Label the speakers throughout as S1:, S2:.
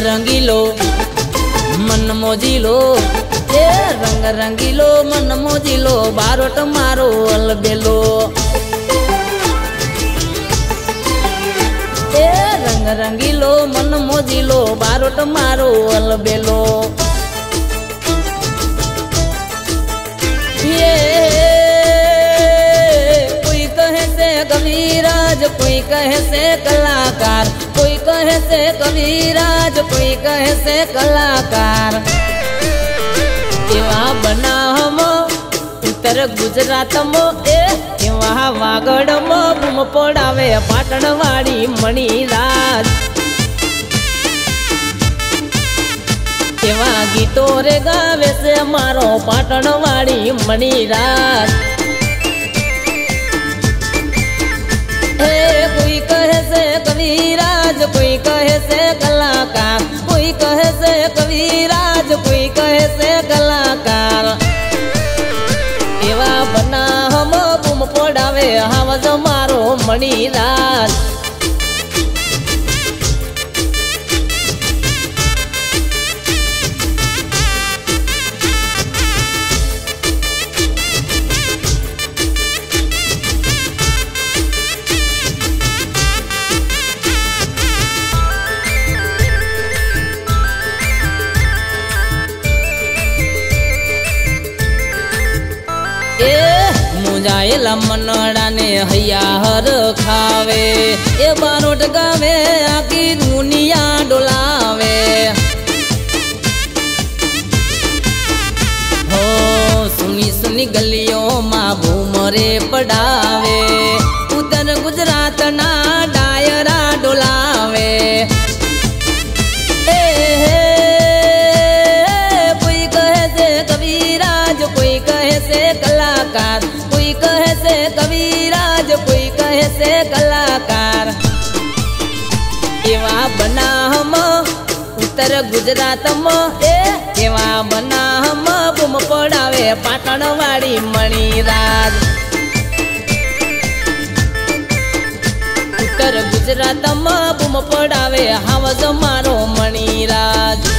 S1: रंगीलो मन मोजीलो ए रंग रंगीलो मन मोजीलो बारोट मारो अलबेलो ए रंग रंगीलो मन मोजीलो बारोट मारो अलबेलो ये कोई कहे से कविराज कोई कहे से कलाकार कोई कहे से कविराज कोई कहे से कलाकार एवा बना हम उत्तर गुजरात मो एवा वागड़ मो बूम पड़ावे पाटण वाली मणिराज एवा गीतो रे गावे से मारो पाटण वाली मणिराज कोई कहे से कविराज कोई कहे से कलाकार कोई कहे से कविराज कोई कहे से कलाकार एवा बना हम बूम पड़ावे हावज मारो मणिराज मुजायला मनड़ा ने हैया हर खावे ए बारोट गावे आकी दुनिया डोलावे हो सुनी सुनी गलियों माँ भूमरे पड़ावे उत्तर गुजरात ना डायरा डोलावे कोई कहे से कविराज कोई कहे से कलाकार कोई कहे से कविराज कोई कहे से कलाकार एवा बना हम उत्तर गुजरात में एवा बना हम बूम पड़ावे पाटण वाली मणिराज उत्तर गुजरात में बूम पड़ावे हावज मारो मणिराज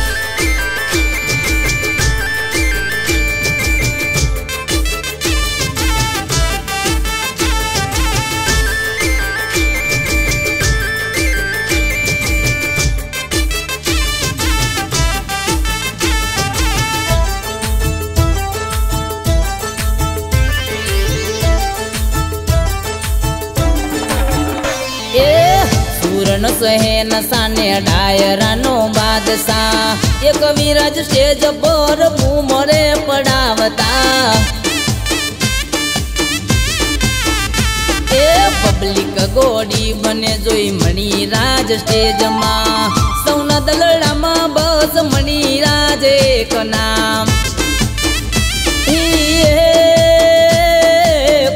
S1: सूरन सहेन साने डायरा नो बादशाह एक कविराज स्टेज पर बूमरे पड़ावता पब्लिक गोड़ी बने जोई मणिराज स्टेज मां सौना दलड़ा मां बस मणिराज एक नाम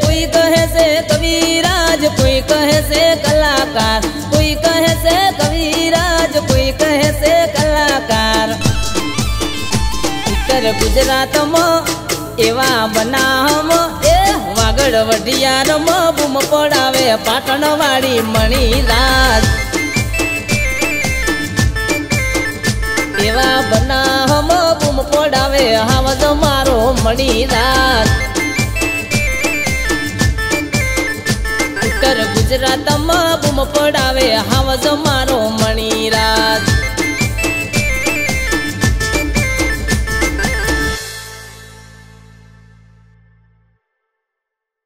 S1: कोई कहे से कविराज कोई कहे से कलाकार कोई कहे से कविराज कोई कहे से कलाकार उत्तर गुजरात में एवा बना हम वागड़ वडियार में बूम पड़ावे पाटण वाली मणिराज एवा बना हम बूम पड़ावे हावज मारो मणिराज उत्तर गुजरात में बूम पड़ावे हावज मारो मणिराज।